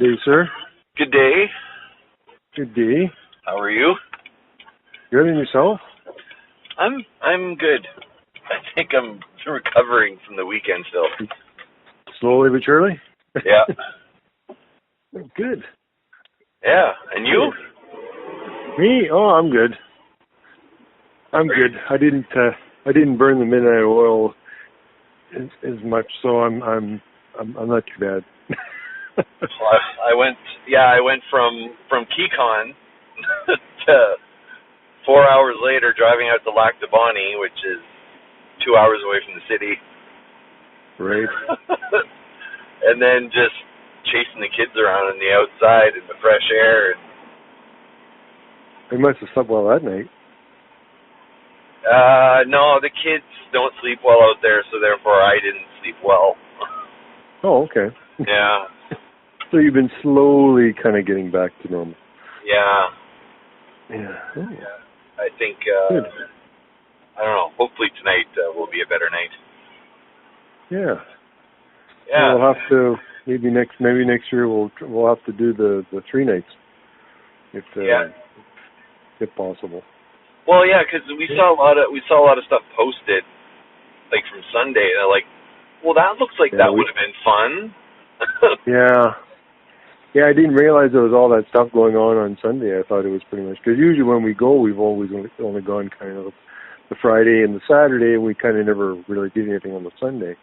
day, sir. Good day. Good day. How are you? Good, and yourself? I'm good. I think I'm recovering from the weekend still. Slowly but surely? Yeah. Good. Yeah, and you? Me? Oh, I'm good. I'm good. I didn't burn the midnight oil as much, so I'm not too bad. Well, I went from Keycon to 4 hours later driving out to Lac de Bonnie, which is 2 hours away from the city. Right. And then just chasing the kids around in the outside in the fresh air. You must have slept well that night. No, the kids don't sleep well out there, so therefore I didn't sleep well. Oh, okay. Yeah. So you've been slowly kind of getting back to normal. Yeah. Yeah. Oh. Yeah. I think, Good. I don't know, hopefully tonight will be a better night. Yeah. Yeah. So we'll have to, maybe next year we'll have to do the 3 nights, if possible. Well, yeah, because we saw a lot of stuff posted, like from Sunday. And they're like, well, that looks like that would have been fun. Yeah, I didn't realize there was all that stuff going on Sunday. I thought it was pretty much, because usually when we go, we've always only gone kind of the Friday and the Saturday, and we kind of never really did anything on the Sunday.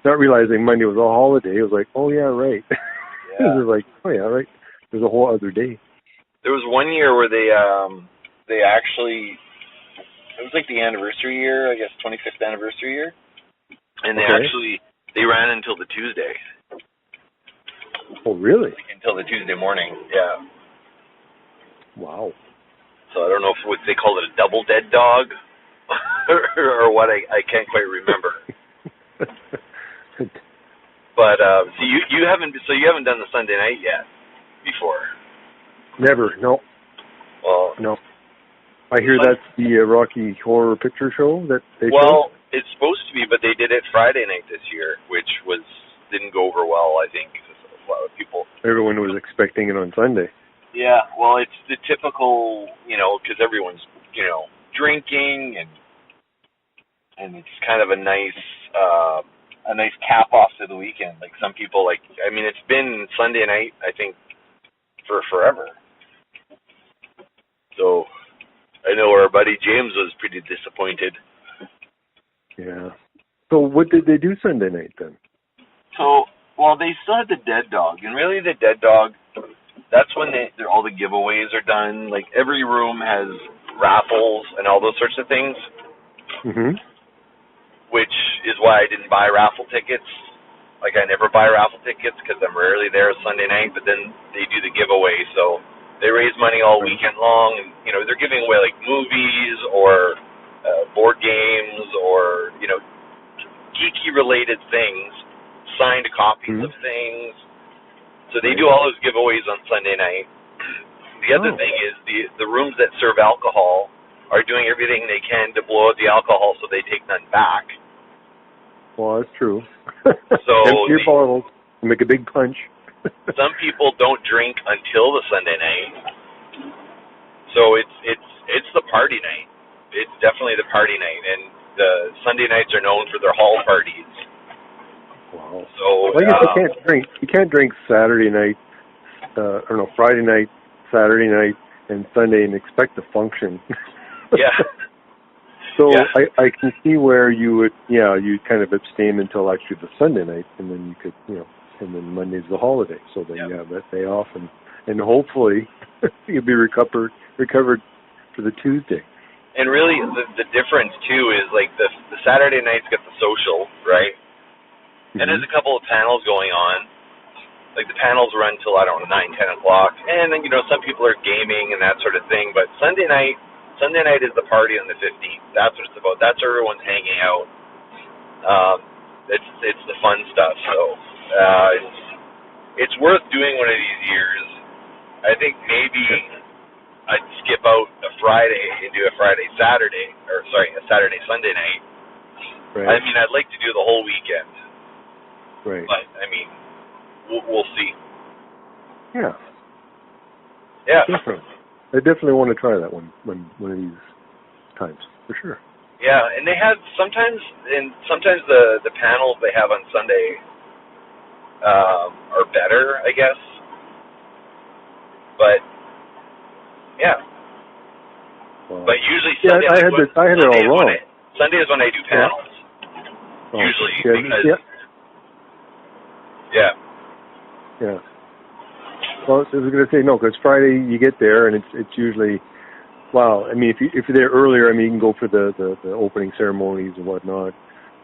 Not realizing Monday was a holiday, it was like, oh yeah, right. Yeah. It was like, oh yeah, right. There's a whole other day. There was one year where they actually, it was like the anniversary year, I guess 25th anniversary year, and they ran until the Tuesday. Oh, really? Until the Tuesday morning, yeah. Wow. So I don't know if they called it a double dead dog or what. I can't quite remember. But so you haven't done the Sunday night yet before? Never. No. Well, no. I hear that's the Rocky Horror Picture Show that they Well, it's supposed to be, but they did it Friday night this year, which didn't go over well, I think. A lot of people. Everyone was expecting it on Sunday. Yeah, well, it's the typical, because everyone's, drinking and it's kind of a nice cap off to the weekend. Like some people, it's been Sunday night, I think, for forever. So I know our buddy James was pretty disappointed. Yeah. So what did they do Sunday night then? So, well, they still had the dead dog, and really the dead dog, that's when all the giveaways are done. Like every room has raffles and all those sorts of things. Mm-hmm. Which is why I didn't buy raffle tickets. Like I never buy raffle tickets because I'm rarely there Sunday night. But then they do the giveaway, so they raise money all weekend long, and they're giving away like movies or board games or geeky related things, signed copies of things. So they do all those giveaways on Sunday night. The other thing is the rooms that serve alcohol are doing everything they can to blow out the alcohol so they take none back. Well, that's true. So empty your bottles, make a big punch. Some people don't drink until the Sunday night. So it's the party night. It's definitely the party night, and the Sunday nights are known for their hall parties. Wow. So I guess you can't drink Saturday night, Friday night, Saturday night, and Sunday and expect to function. Yeah. So yeah. I can see where you kind of abstain until actually the Sunday night, and then you could, and then Monday's the holiday, so then you have that day off, and hopefully you'll be recovered for the Tuesday. And really, the difference too is like the Saturday nights get the social, right? Mm-hmm. And there's a couple of panels going on. Like the panels run till 9, 10 o'clock, and then some people are gaming and that sort of thing. But Sunday night is the party on the 15th. That's what it's about. That's where everyone's hanging out. It's the fun stuff. So it's worth doing one of these years. I think maybe I'd skip out a Friday and do a Saturday Sunday night. Right. I mean, I'd like to do the whole weekend. Right. But I mean, we'll see. Yeah. Yeah. Definitely. I definitely want to try that one of these times, for sure. Yeah, and they had sometimes the panels they have on Sunday are better, I guess. But yeah. Wow. But usually Sunday, I had it all wrong. Sunday is when I do panels. Oh. Usually, Yeah, because yeah. Well, I was going to say no, because Friday you get there and it's usually, well, I mean, if you're there earlier, I mean, you can go for the opening ceremonies and whatnot,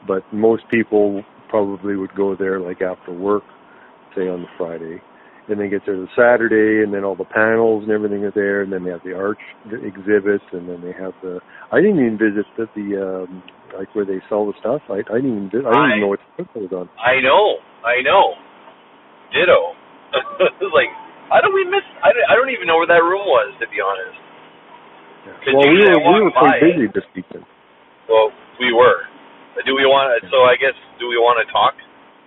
but most people probably would go there like after work, say on the Friday, and then get there the Saturday, and then all the panels and everything are there, and then they have the art exhibits, and then they have I didn't even visit the like where they sell the stuff. I didn't even know what the was on. I know. Ditto. Like, how do we miss? I don't even know where that room was, to be honest. Yeah. Well, we were quite busy this weekend. Well, we were. Do we want? So I guess, do we want to talk?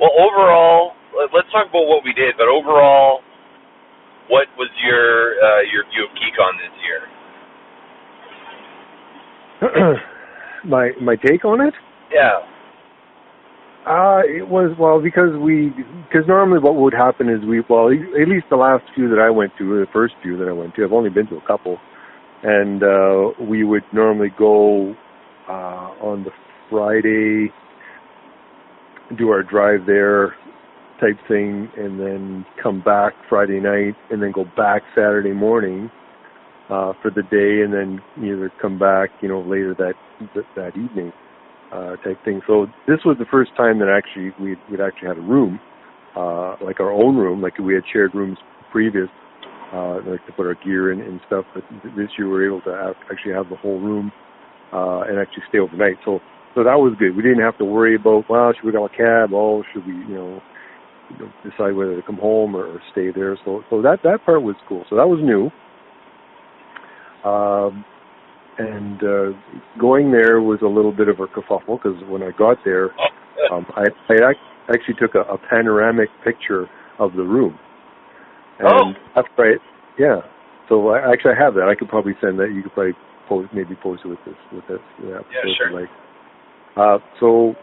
Well, overall, let's talk about what we did. But overall, what was your view of Keycon this year? My take on it? Yeah. It was, well, because normally what would happen is at least the last few that I went to, or the first few that I went to, I've only been to a couple, and we would normally go on the Friday, do our drive there type thing, and then come back Friday night, and then go back Saturday morning for the day, and then either come back, later that evening. Type thing. So this was the first time that actually we'd actually had a room, like our own room. Like we had shared rooms previous, like to put our gear in and stuff. But this year we were able to actually have the whole room and actually stay overnight. So that was good. We didn't have to worry about, well, should we go a cab? Oh, should we, decide whether to come home or stay there? So that part was cool. So that was new. And going there was a little bit of a kerfuffle because when I got there, I actually took a panoramic picture of the room. And after so I actually have that. I could probably send that. You could probably post it with this. Yeah, sure. So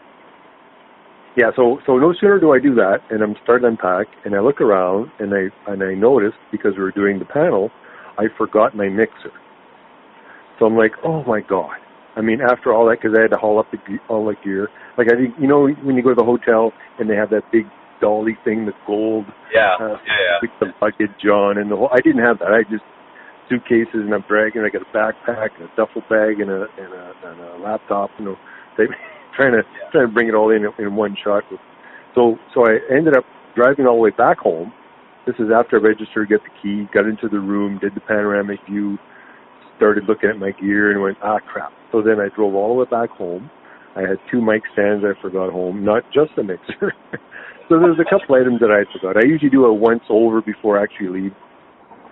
no sooner do I do that, and I'm starting to unpack, and I look around, and I noticed, because we were doing the panel, I forgot my mixer. So I'm like, oh my God. I mean, after all that, because I had to haul up all the gear. Like, I think, when you go to the hotel and they have that big dolly thing, the gold. With the luggage on and the whole. I didn't have that. I just suitcases, and I'm dragging. I got a backpack and a duffel bag and a laptop, trying to bring it all in one shot. So I ended up driving all the way back home. This is after I registered, got the key, got into the room, did the panoramic view, started looking at my gear and went, crap. So then I drove all the way back home. I had 2 mic stands I forgot home, not just a mixer. So there's a couple items that I forgot. I usually do a once over before I actually leave,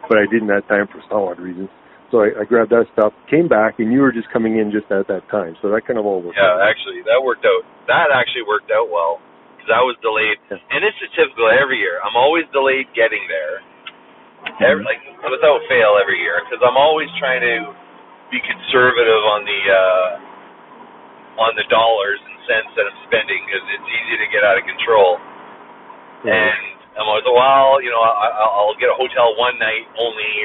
but I didn't have time for some odd reason. So I grabbed that stuff, came back, and you were just coming in just at that time. So that kind of all worked out. Yeah, actually, that worked out. That actually worked out well, because I was delayed. Yeah. And this is typical every year. I'm always delayed getting there. Without fail every year, because I'm always trying to be conservative on the dollars and cents that I'm spending, because it's easy to get out of control. Yeah. And I'm always, I'll get a hotel one night only,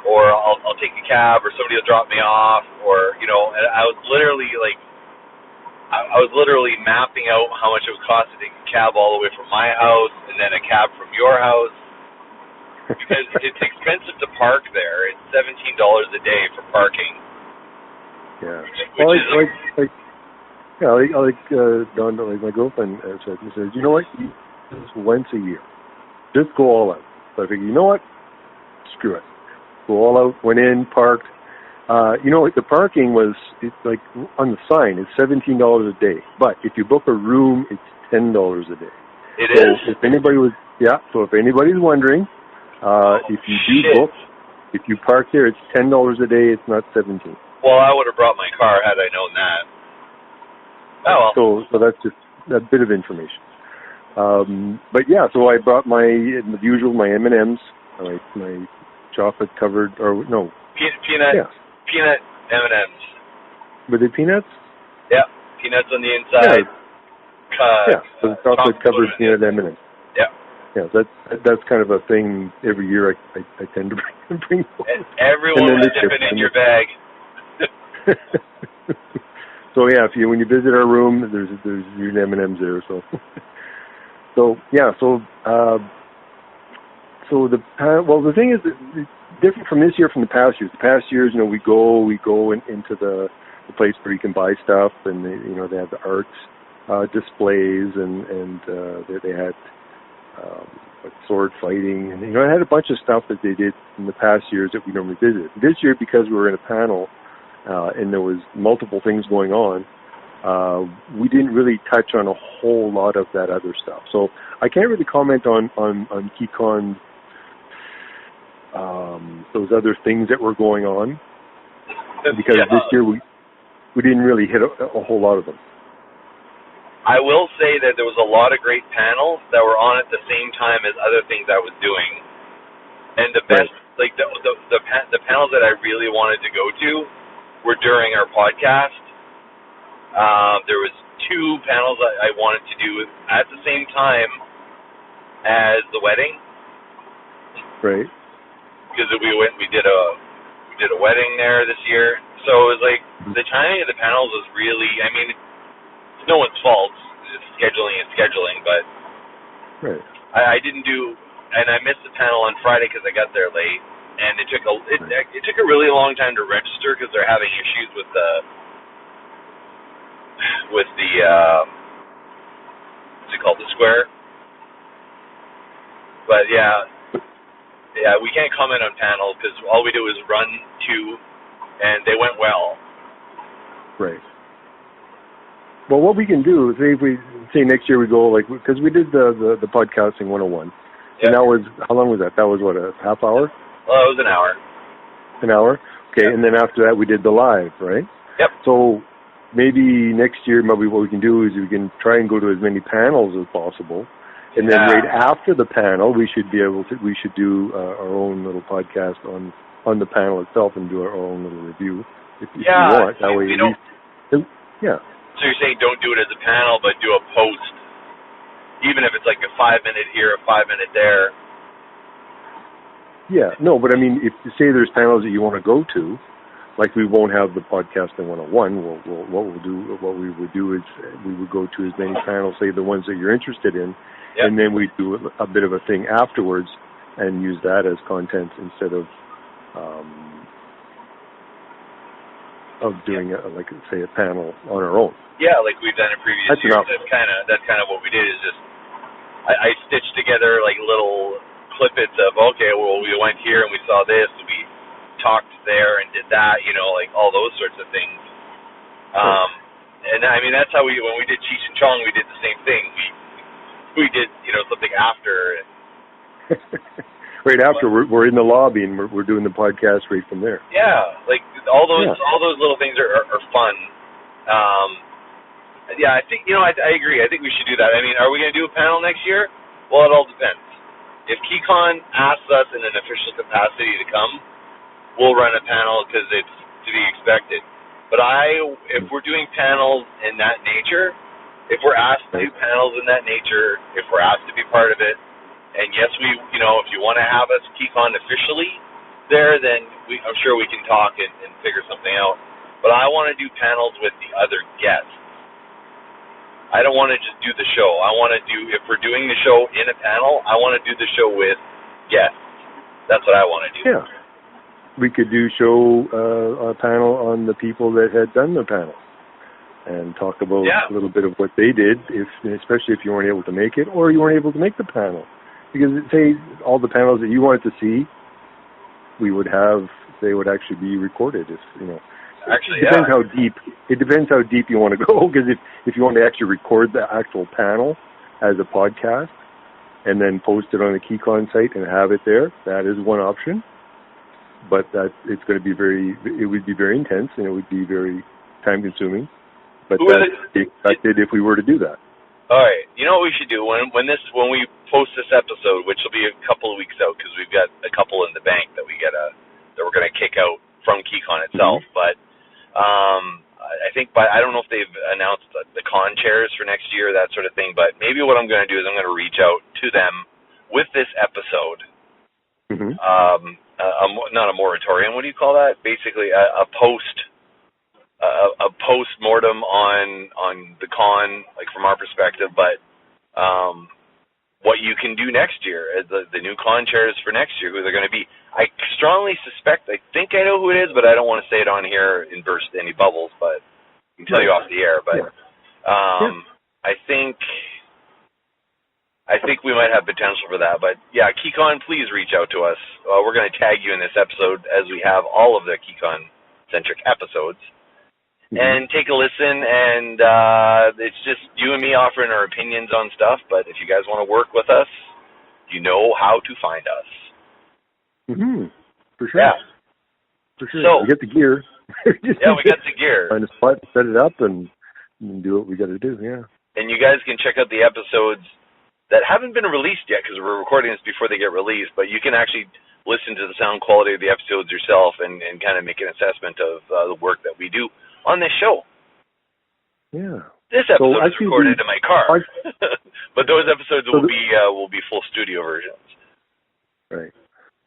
or I'll take a cab, or somebody will drop me off, or and I was literally mapping out how much it would cost to take a cab all the way from my house, and then a cab from your house. Because it's expensive to park there. It's $17 a day for parking. Yeah. Don, my girlfriend said, you know what? This once a year. Just go all out. So I figured, you know what? Screw it. Go all out. Went in, parked. The parking was on the sign. It's $17 a day. But if you book a room, it's $10 a day. It is. If anybody's wondering. If you park there, it's $10 a day. It's not $17. Well, I would have brought my car had I known that. Oh well. So that's just a bit of information. But yeah, so I brought my M&Ms, my chocolate covered, or no. Peanut M&Ms. Were they peanuts? Yeah, peanuts on the inside. So the chocolate covered peanut M&Ms. Yeah, that's kind of a thing every year. I tend to bring. And everyone was dipping in your bag. So yeah, when you visit our room, there's usually M&Ms there. So the thing is that different from this year from the past years. The past years, we go into the place where you can buy stuff, and they have the art displays, and they had sword fighting, and I had a bunch of stuff that they did in the past years that we normally visit. This year, because we were in a panel and there was multiple things going on, we didn't really touch on a whole lot of that other stuff. So I can't really comment on Keycon, those other things that were going on, because this year we didn't really hit a whole lot of them. I will say that there was a lot of great panels that were on at the same time as other things I was doing. And the best, the panels that I really wanted to go to were during our podcast. There was 2 panels that I wanted to do at the same time as the wedding. Right. Because we did a wedding there this year. So it was like the timing of the panels was really, it's no one's fault. It's scheduling, but I didn't do, and I missed the panel on Friday because I got there late, and it took a really long time to register because they're having issues with the what's it called, the square. But yeah, we can't comment on panels because all we do is run 2, and they went well. Right. Well, what we can do is say next year we go, because we did the podcasting 101, and that was, how long was that? That was what, a half hour? Well, it was an hour. An hour? Okay, and then after that we did the live, right? Yep. So maybe next year, maybe what we can do is we can try and go to as many panels as possible, and then right after the panel we should do our own little podcast on the panel itself and do our own little review if you want. That way, So you're saying don't do it as a panel, but do a post, even if it's like a 5-minute here, a 5-minute there. Yeah, no, but if you say there's panels that you want to go to, like we won't have the podcasting 101. What we would do is we would go to as many panels, say the ones that you're interested in, and then we do a bit of a thing afterwards and use that as content instead of doing say a panel on our own. Yeah, like we've done in previous years. That's kind of what we did. Is just I stitched together little clippets of we went here and we saw this, we talked there and did that, all those sorts of things. And that's how when we did Cheech and Chong, we did the same thing. We did something after. Right after we're in the lobby and we're doing the podcast right from there. Yeah, all those little things are fun. I think I agree. I think we should do that. Are we going to do a panel next year? Well, it all depends. If Keycon asks us in an official capacity to come, we'll run a panel because it's to be expected. But if we're doing panels in that nature, if we're asked to do panels in that nature, if we're asked to be part of it, and yes, if you want to have us Keycon officially there, then I'm sure we can talk and figure something out. But I want to do panels with the other guests. I don't want to just do the show. I want to if we're doing the show in a panel, I want to do the show with guests. That's what I want to do. Yeah. We could a panel on the people that had done the panel and talk about a little bit of what they did, especially if you weren't able to make it or you weren't able to make the panel. Because say all the panels that you wanted to see, they would actually be recorded. Actually, it depends how deep. It depends how deep you want to go. Because if you want to actually record the actual panel as a podcast and then post it on the Keycon site and have it there, that is one option. But it would be very intense and it would be very time consuming. But that's expected if we were to do that. All right. You know what we should do when we post this episode, which will be a couple of weeks out because we've got a couple in the bank that we're gonna kick out from Keycon itself. Mm-hmm. But I think I don't know if they've announced the con chairs for next year, that sort of thing. But maybe what I'm gonna do is I'm gonna reach out to them with this episode. Mm-hmm. Not a moratorium. What do you call that? Basically, a post-mortem on the con, like from our perspective, but what you can do next year, the new con chairs for next year, who they're going to be. I strongly suspect, I think I know who it is, but I don't want to say it on here and burst any bubbles, but I can tell you off the air. But I think we might have potential for that. But yeah, Keycon, please reach out to us. We're going to tag you in this episode, as we have all of the Keycon-centric episodes. And take a listen, and it's just you and me offering our opinions on stuff, but if you guys want to work with us, you know how to find us. Mm-hmm. For sure. Yeah. For sure. So, we get the gear. We got the gear. Find a spot, set it up, and do what we got to do, yeah. And you guys can check out the episodes that haven't been released yet, because we're recording this before they get released, but you can actually listen to the sound quality of the episodes yourself and kind of make an assessment of the work that we do on this show. Yeah. This episode is recorded in my car, but those episodes will be full studio versions. Right.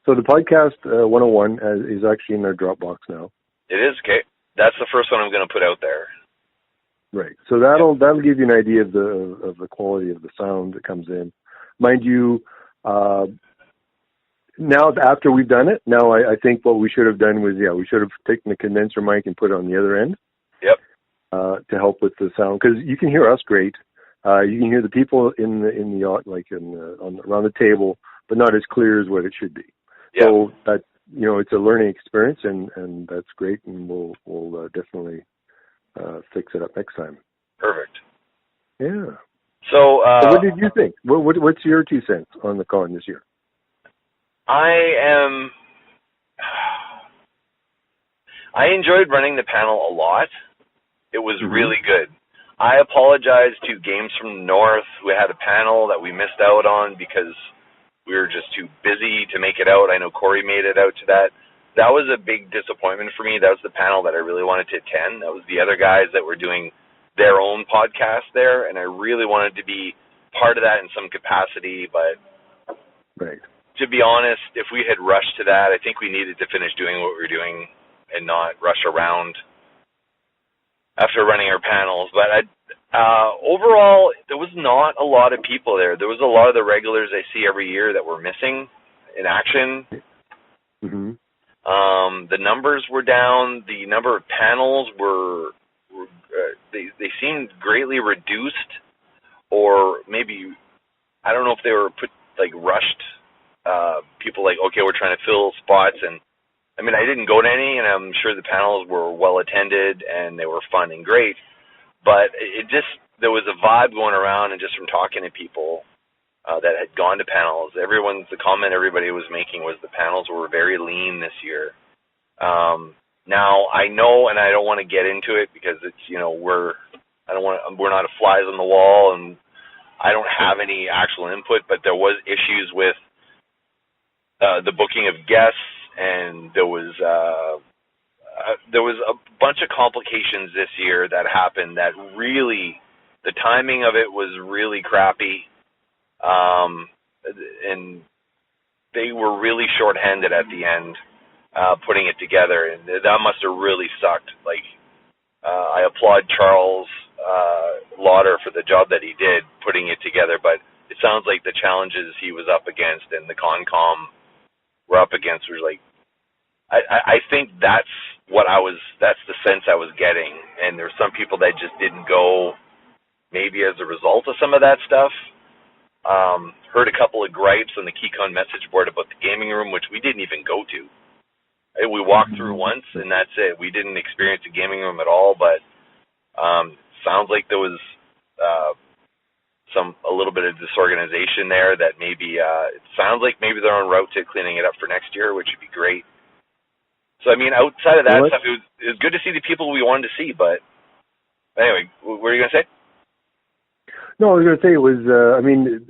So the podcast 101 is actually in our Dropbox now. It is, okay. That's the first one I'm going to put out there. Right. So that'll give you an idea of the quality of the sound that comes in. Mind you, now after we've done it, now I think what we should have done was we should have taken the condenser mic and put it on the other end. Yep. To help with the sound, because you can hear us great. You can hear the people in the around the table, but not as clear as what it should be. Yep. So that it's a learning experience, and that's great, and we'll definitely fix it up next time. Perfect. Yeah. So what did you think? What's your 2 cents on the con this year? I enjoyed running the panel a lot. It was really good. I apologize to Games from the North, who had a panel that we missed out on because we were just too busy to make it out. I know Corey made it out to that. That was a big disappointment for me. That was the panel that I really wanted to attend. That was the other guys that were doing their own podcast there, and I really wanted to be part of that in some capacity. But to be honest, if we had rushed to that, I think we needed to finish doing what we were doing and not rush around after running our panels. But overall, there was not a lot of people there. There was a lot of the regulars I see every year that were missing in action. Mm-hmm. The numbers were down. The number of panels were they seemed greatly reduced, or maybe, I don't know if they were rushed. People okay, we're trying to fill spots, and I mean, I didn't go to any, and I'm sure the panels were well attended and they were fun and great, but there was a vibe going around, and just from talking to people that had gone to panels, the comment everybody was making was the panels were very lean this year. Now I know, and I don't want to get into it because it's we're not a flies on the wall, and I don't have any actual input, but there was issues with the booking of guests, and there was a bunch of complications this year that happened that really, the timing of it was really crappy, and they were really short-handed at the end putting it together, and that must have really sucked. I applaud Charles Lauder for the job that he did putting it together, but it sounds like the challenges he was up against and the Concom were up against was I think that's the sense I was getting, and there's some people that just didn't go maybe as a result of some of that stuff. Heard a couple of gripes on the Keycon message board about the gaming room, which we didn't even go to. We walked through once, and that's it. We didn't experience a gaming room at all, but sounds like there was a little bit of disorganization there that maybe it sounds like maybe they're en route to cleaning it up for next year, which would be great. So, I mean, outside of that stuff, it was good to see the people we wanted to see, but anyway, what were you going to say? No, I was going to say it was. I mean,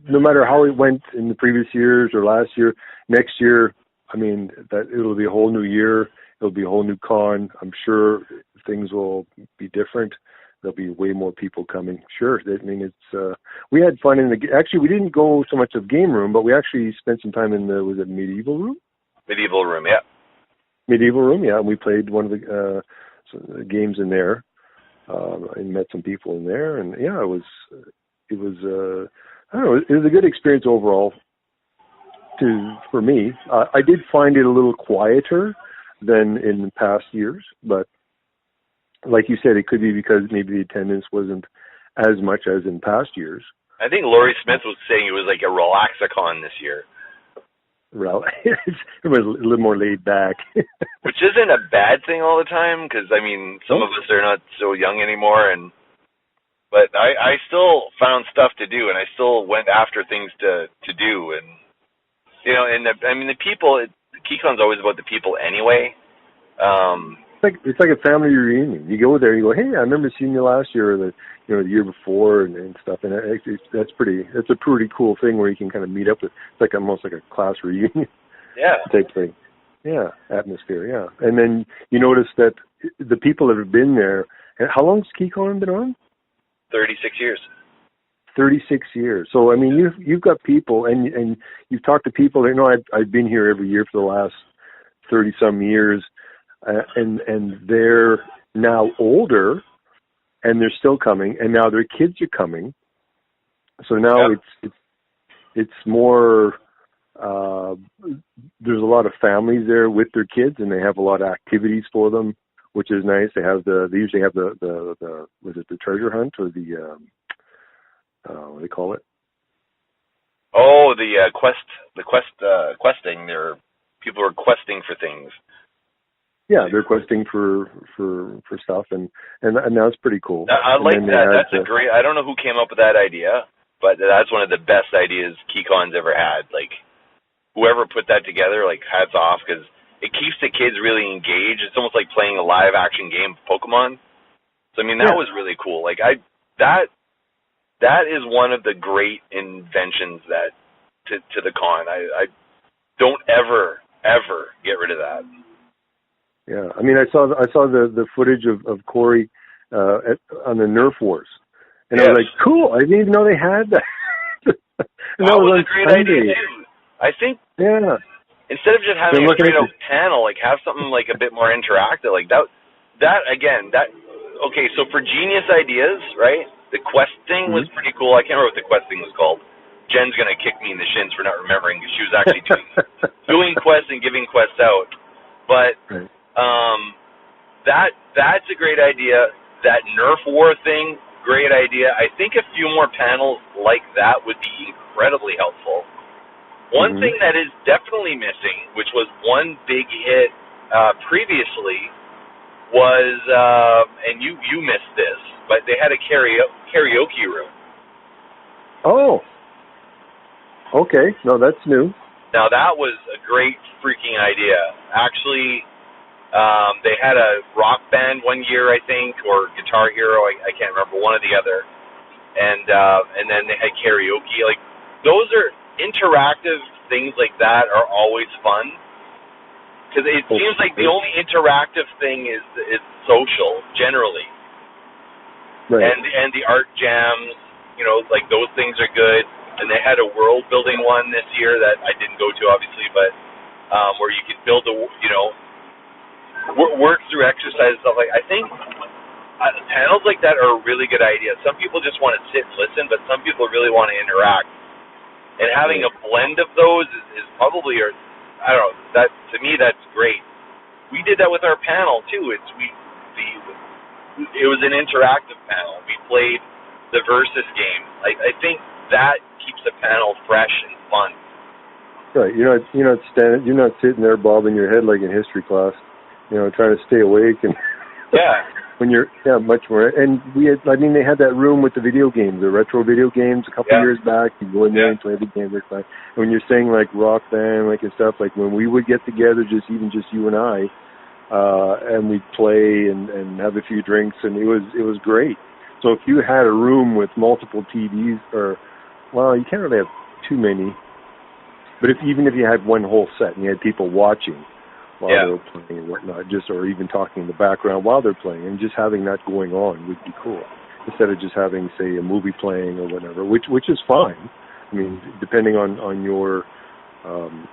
no matter how it went in the previous years or last year, next year, I mean, that it'll be a whole new year. It'll be a whole new con. I'm sure things will be different. There'll be way more people coming. Sure. I mean, it's, we had fun actually, we didn't go so much of game room, but we actually spent some time in was it medieval room? Medieval room, yeah. And we played one of the games in there, and met some people in there. And yeah, it was, I don't know, it was a good experience overall for me. I did find it a little quieter than in past years, but like you said, it could be because maybe the attendance wasn't as much as in past years. I think Laurie Smith was saying it was like a relaxacon this year. It was a little more laid back. Which isn't a bad thing all the time, because, I mean, some of us are not so young anymore, but I still found stuff to do, and I still went after things to do, and, you know, and the people, Keycon's always about the people anyway. It's like a family reunion. You go there, you go, hey, I remember seeing you last year, or the year before, and stuff. And that's a pretty cool thing where you can kind of meet up with. It's like almost like a class reunion, type thing. Yeah, atmosphere. Yeah, and then you notice that the people that have been there. And how long's Keycon been on? 36 years. 36 years. So I mean, you've got people, and you've talked to people. You know, I've been here every year for the last 30-some years. And they're now older, and they're still coming, and now their kids are coming. So now it's more. There's a lot of families there with their kids, and they have a lot of activities for them, which is nice. They usually have the was it the treasure hunt or the what do they call it? Oh, the questing. There, people are questing for things. Yeah, they're questing for stuff, and that's pretty cool. I like that. That's a great. I don't know who came up with that idea, but that's one of the best ideas Keycon's ever had. Like, whoever put that together, like, hats off, because it keeps the kids really engaged. It's almost like playing a live action game of Pokemon. So I mean, that was really cool. Like, that is one of the great inventions that to the con. I don't ever get rid of that. Yeah, I mean, I saw the footage of Corey on the Nerf Wars, and I was like, cool. I didn't even know they had that. And that was a great idea too. I think instead of just having a straight out panel, like, have something like a bit more interactive, like that. Okay, so for genius ideas, right? The quest thing was pretty cool. I can't remember what the quest thing was called. Jen's gonna kick me in the shins for not remembering, because she was actually doing quests and giving quests out, but. Right. That's a great idea. That Nerf War thing, great idea. I think a few more panels like that would be incredibly helpful. One thing that is definitely missing, which was one big hit previously, was and you missed this, but they had a karaoke room. Oh. Okay. No, that's new. Now that was a great freaking idea. Actually. They had a rock band one year, I think, or Guitar Hero. I can't remember, one or the other. And then they had karaoke. Like, those are interactive things like that are always fun, because it seems like the only interactive thing is social generally. Right. And the art jams, you know, like, those things are good. And they had a world building one this year that I didn't go to, obviously, but where you could build work through exercise and stuff. Like, I think panels like that are a really good idea. Some people just want to sit and listen, but some people really want to interact. And having a blend of those is probably, I don't know, that, to me, that's great. We did that with our panel too. It was an interactive panel. We played the Versus game. I think that keeps the panel fresh and fun. Right. You're not sitting there bobbing your head like in history class. You know, trying to stay awake, and when you're much more. And they had that room with the video games, the retro video games, a couple years back. You go in there and play the game. And when you're saying like rock band, like, and stuff, like when we would get together, just you and I, and we'd play and have a few drinks, and it was great. So if you had a room with multiple TVs, or, well, you can't really have too many, but even if you had one whole set and you had people watching while they were playing and whatnot, or even talking in the background while they're playing, and just having that going on would be cool, instead of just having, say, a movie playing or whatever, which is fine. I mean, depending on your,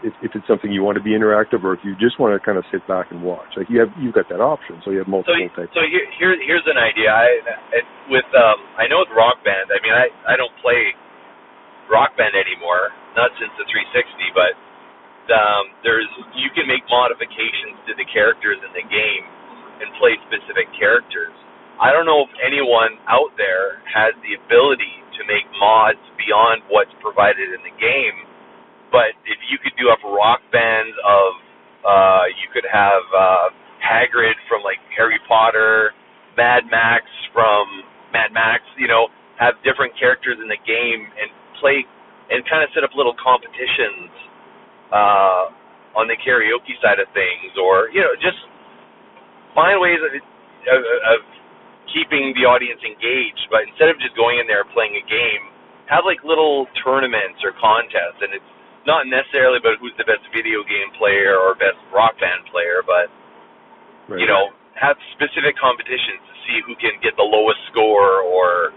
if it's something you want to be interactive, or if you just want to kind of sit back and watch, like you've got that option. So you have multiple types. So here's an idea. I know with Rock Band. I mean, I don't play Rock Band anymore, not since the 360. But you can make modifications to the characters in the game and play specific characters. I don't know if anyone out there has the ability to make mods beyond what's provided in the game. But if you could do up Rock Bands of, you could have Hagrid from like Harry Potter, Mad Max from Mad Max, have different characters in the game and play and kind of set up little competitions on the karaoke side of things, or, just find ways of keeping the audience engaged. But instead of just going in there and playing a game, have like little tournaments or contests, and it's not necessarily about who's the best video game player or best Rock Band player, but, have specific competitions to see who can get the lowest score, or,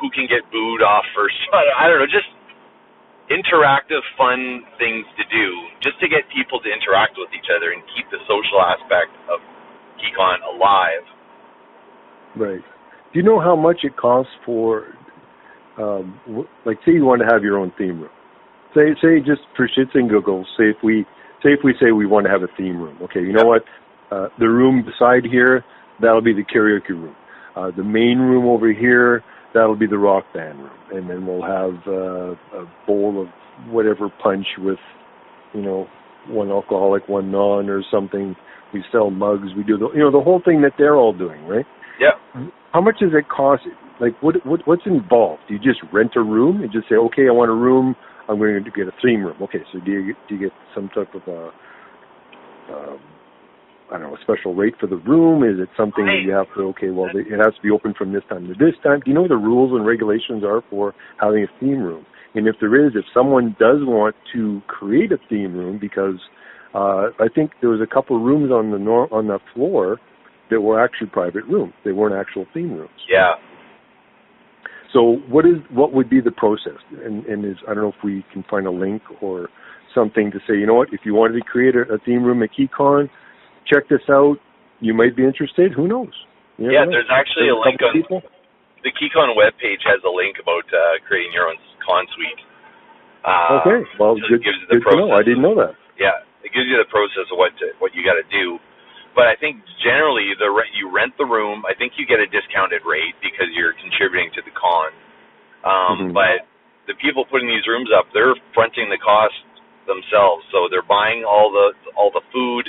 who can get booed off first. I don't know, just interactive, fun things to do, just to get people to interact with each other and keep the social aspect of Keycon alive. Right. Do you know how much it costs for... like, say you want to have your own theme room. Say just for shits and giggles. Say if we say we want to have a theme room. Okay, you know what? The room beside here, that'll be the karaoke room. The main room over here, that'll be the Rock Band room. And then we'll have a bowl of whatever punch with, one alcoholic, one non, or something. We sell mugs. We do the whole thing that they're all doing, right? Yeah. How much does it cost? Like, what's involved? Do you just rent a room and just say, okay, I want a room, I'm going to get a theme room. Okay, so do you get some type of a special rate for the room? Is it something that you have to, it has to be open from this time to this time? Do you know what the rules and regulations are for having a theme room? And if there is, if someone does want to create a theme room, because I think there was a couple of rooms on the floor that were actually private rooms. They weren't actual theme rooms. Yeah. So what would be the process? And I don't know if we can find a link or something to say, you know what, if you wanted to create a theme room at Keycon, check this out. You might be interested. Who knows? There's actually a link on the Keycon webpage. Has a link about creating your own con suite. Okay. Well, so good to know. I didn't know that. Yeah, it gives you the process of what you got to do. But I think generally you rent the room. I think you get a discounted rate because you're contributing to the con. But the people putting these rooms up, they're fronting the cost themselves. So they're buying all the food.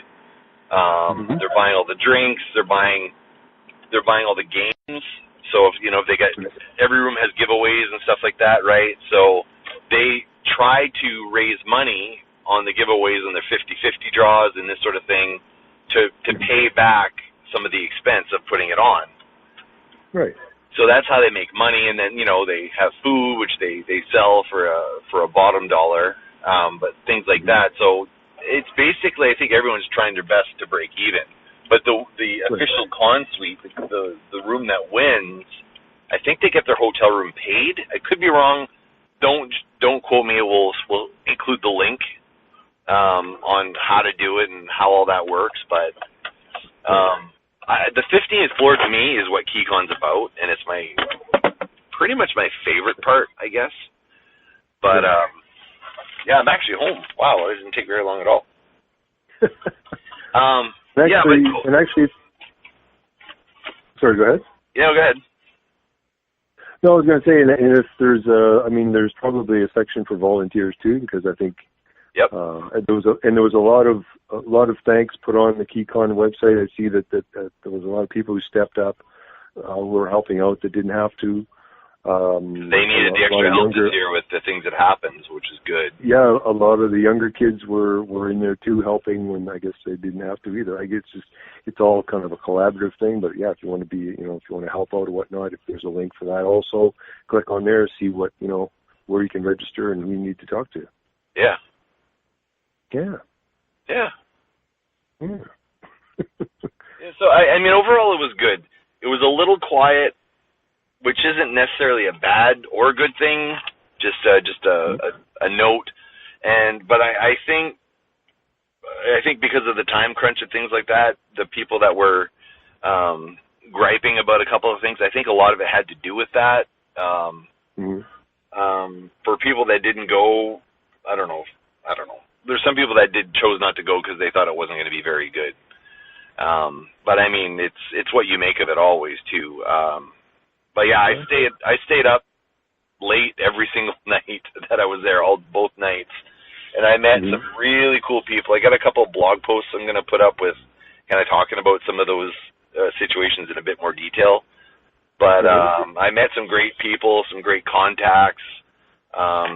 They're buying all the drinks. They're buying all the games. So if they got, every room has giveaways and stuff like that, right? So they try to raise money on the giveaways and their 50-50 draws and this sort of thing, to pay back some of the expense of putting it on. Right. So that's how they make money, and then they have food which they sell for a bottom dollar, but things like that. So it's basically, I think everyone's trying their best to break even. But the official con suite, the room that wins, I think they get their hotel room paid. I could be wrong. Don't quote me. We'll include the link on how to do it and how all that works, but the 15th floor to me is what Keycon's about, and it's pretty much my favorite part, I guess. But I'm actually home. Wow, it didn't take very long at all. Sorry, go ahead. Yeah, go ahead. No, I was going to say, and if there's probably a section for volunteers too, because I think. Yep. There was a lot of thanks put on the Keycon website. I see that there was a lot of people who stepped up, who were helping out that didn't have to. They needed the extra help this year with the things that happened, which is good. Yeah, a lot of the younger kids were in there too, helping when I guess they didn't have to either. I guess it's all kind of a collaborative thing. But yeah, if you want to be, if you want to help out or whatnot, if there's a link for that, also click on there, see what where you can register and who you need to talk to. Yeah. Yeah. Yeah. Yeah. Yeah, so I mean, overall, it was good. It was a little quiet, which isn't necessarily a bad or a good thing. Just a note. But I think because of the time crunch and things like that, the people that were griping about a couple of things, I think a lot of it had to do with that. For people that didn't go, I don't know. There's some people that chose not to go because they thought it wasn't going to be very good. But I mean, it's what you make of it always too. But yeah, I stayed up late every single night that I was there, both nights, and I met some really cool people. I got a couple of blog posts I'm going to put up with, kind of talking about some of those situations in a bit more detail. But I met some great people, some great contacts.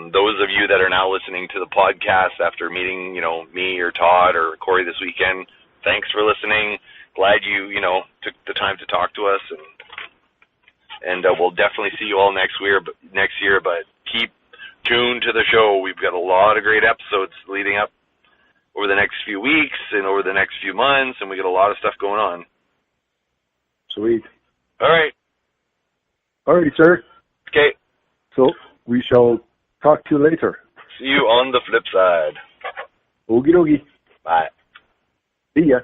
Those of you that are now listening to the podcast after meeting, me or Todd or Corey this weekend, thanks for listening. Glad you, took the time to talk to us, and we'll definitely see you all next year. But keep tuned to the show. We've got a lot of great episodes leading up over the next few weeks and over the next few months, and we got a lot of stuff going on. Sweet. All right. All righty, sir. Okay. So we shall talk to you later. See you on the flip side. Okie dokie. Bye. See ya.